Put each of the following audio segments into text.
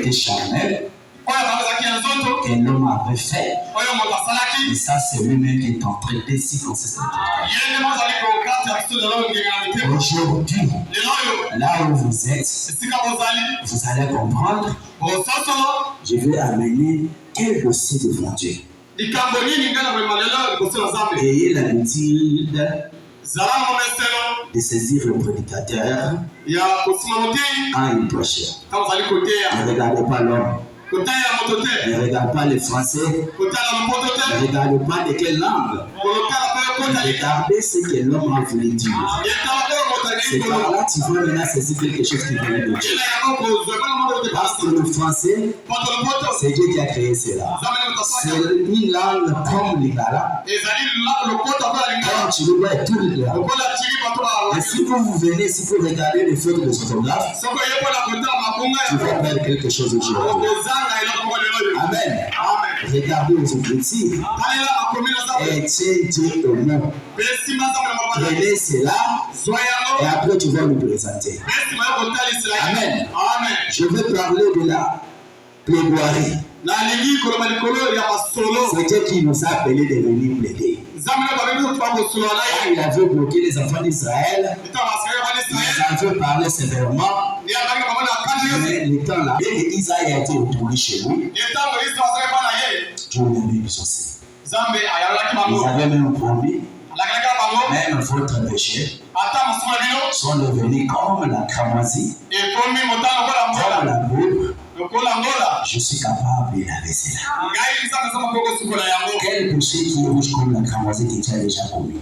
était charnel, que l'homme avait fait. Et ça, c'est lui-même qui est en train de circoncire cette terre. Aujourd'hui, là où vous êtes, vous allez comprendre. Je vais amener quel dossier devant Dieu. Ayez l'habitude de saisir le prédicateur quand il prêche. Ne regardez pas l'homme. Ne regarde pas les Français. Ne regarde pas de quelle langue. Regardez ce que l'homme a voulu dire. C'est par là que tu vas maintenant saisir quelque chose qui vient de Dieu. Parce que le français, c'est Dieu qui a créé cela. C'est une langue comme l'Igala. Quand tu le vois, tout l'Igala. Et si vous venez, si vous regardez les fautes de photographe, tu vas perdre quelque chose aujourd'hui. Amen. Regardez aux objectifs. Et tiens Dieu au nom. Prenez cela. Et après tu vas nous présenter. Amen. Je vais parler de la plaidoirie. C'est Dieu qui nous a appelés de venir plaider. Il avait bloqué les enfants d'Israël. Il avait parlé sévèrement. Mais le temps là, et Isaïe a été retourné chez lui. Dieu lui aussi. Ils avaient même promis, même votre péché sont devenus comme la cramoisie, comme la boue. Je suis capable de laver cela. Quel péché qui est rouge comme la cramoisie que tu as déjà commis?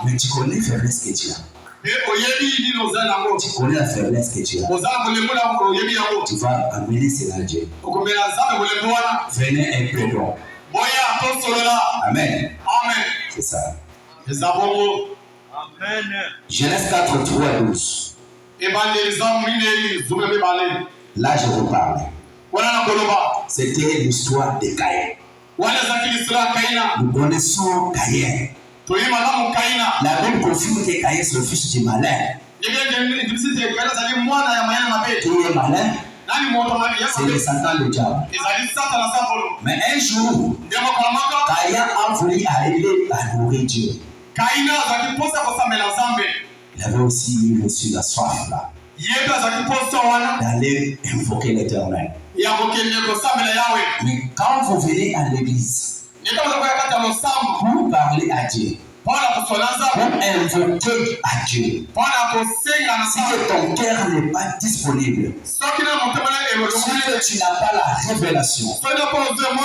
Mais tu connais la faiblesse que tu as. Tu connais la faiblesse que tu as. Tu vas amener cela à Dieu. Venez un peu bon. Amen. C'est ça. Genèse 4, 3, 12. Là, je vous parle. C'était l'histoire de Caïn. Nous connaissons Caïn. La Bible confirme que Caïn est le fils du malin. Qui est malin? C'est le Satan, le diable. Mais un jour, Caïn a voulu aller adorer Dieu. Il avait aussi reçu la soif là, d'aller invoquer l'Éternel. Mais quand vous venez à l'église, pour parler à Dieu, pour invoquer à Dieu, si ton cœur n'est pas disponible, si tu n'as pas la révélation,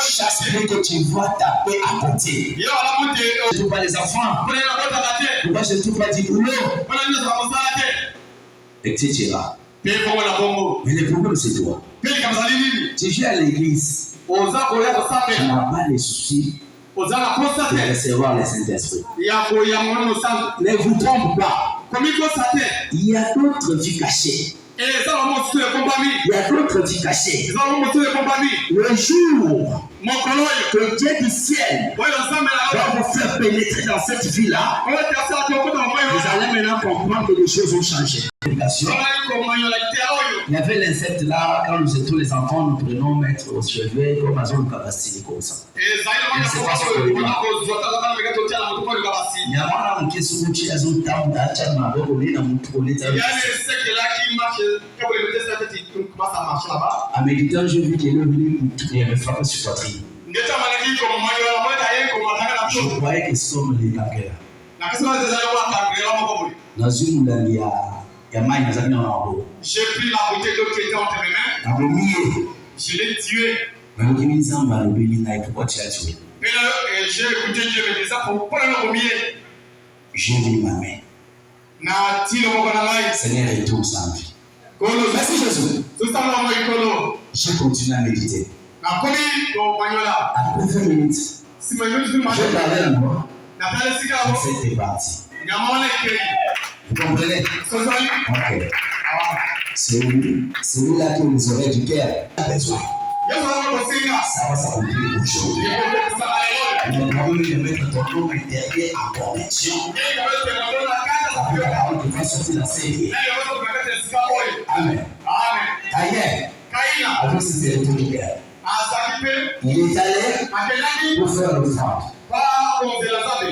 chaque fois que tu vois taper à côté, je ne trouve pas les enfants, pourquoi je ne trouve pas du boulot, etc. Mais le problème c'est toi. Tu viens à l'église, tu n'as pas les soucis de recevoir les Saint-Esprit. Ne vous trompe pas. Il y a d'autres vies cachées. Il y a d'autres vies cachées. Le jour que Dieu du ciel va vous faire pénétrer dans cette vie-là, vous allez maintenant comprendre que les choses ont changé. Il y avait l'insecte là, quand nous étions les enfants, nous prenons mettre au chevet comme à zone cabastine comme ça. Je ne sais pas ce que vous voulez. Il y a un qui est sur le chien, un tam d'achat, ma boue, on est dans mon trône. En méditant, j'ai vu qu'il est venu me frapper sur la poitrine. Je croyais que ce sont les baguettes. Dans une moulin, il y a maille, il y a un arbre. J'ai pris la bouteille d'eau qui était entre mes mains. Je l'ai tué. Mais vous qui m'en va le béni, pourquoi tu as tué? Mais là, j'ai écouté Dieu me dire ça pour le premier. J'ai mis ma main. Seigneur, retourne sans vie. Merci Jésus. Je continue à méditer. Après 20 minutes, je parlais à moi. C'était parti. Vous comprenez? Ok. C'est là que les oreilles du cœur ont besoin. Ça va s'accomplir aujourd'hui. Nous avons de mettre ton nom intérieur en connexion. La parole va sortir la série. Amen. Caïn avait ses héritiers de guerre. Il est allé pour faire l'offrande.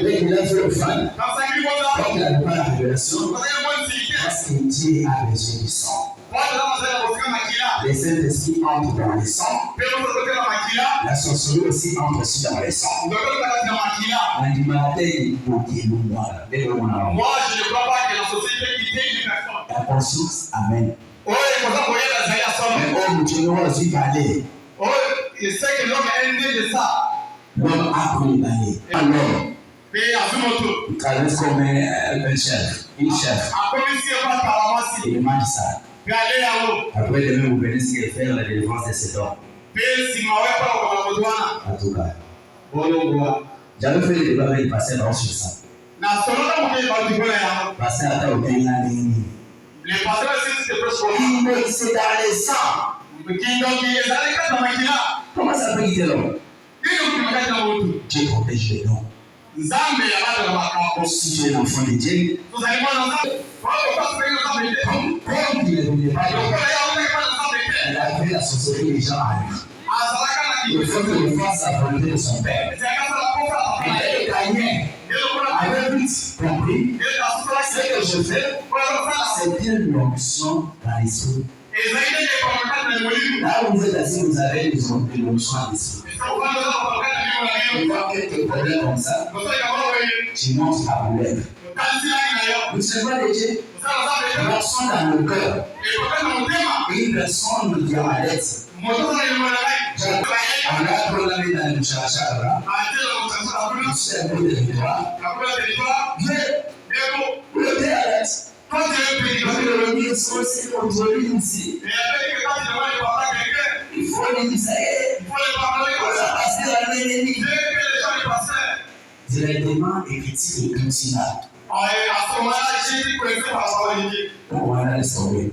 Dès qu'il a fait l'offrande, quand il n'avait pas la révélation, parce que Dieu a besoin du sang. Les Saint-Esprit entrent dans le sang. La sorcellerie aussi entre aussi dans le sang. Moi, je ne crois pas que la société quitte une personne. La conscience, amen. Mais oh, Dieu nous a dit d'aller. Il sait que l'homme est né de ça. L'homme a appris d'aller. L'homme. Il traverse comme un chef. Une chef. Il demande ça. Après demain, vous venez faire la délivrance de cet homme. En tout cas. J'avais fait le débat avec le pasteur dans sur ça. Pasteur a été au c'est dans les sangs. Comment ça peut quitter l'homme? Dieu protège les noms. Si tu es l'enfant de Dieu, comme il ne voulait pas, il a créé la sorcellerie des gens à lui. Il faut que le fasse à la volonté de son père. Et il avait vite compris ce que je fais, c'est bien l'onction dans l'esprit. Là où vous êtes assis, vous avez l'onction dans l'esprit. Tu vois quelques problèmes comme ça, tu montres ta problème. Vous savez pas de Dieu? L'onction dans le cœur. Et une personne me dit à l'aide. On a programmé dans le chakra. Tu sais un peu de victoire. Mais le Père, quand tu es le remis c'est aujourd'hui ici. Il faut l'initier. Il faut passer à l'ennemi. Directement et critique le continent. On va aller sauver.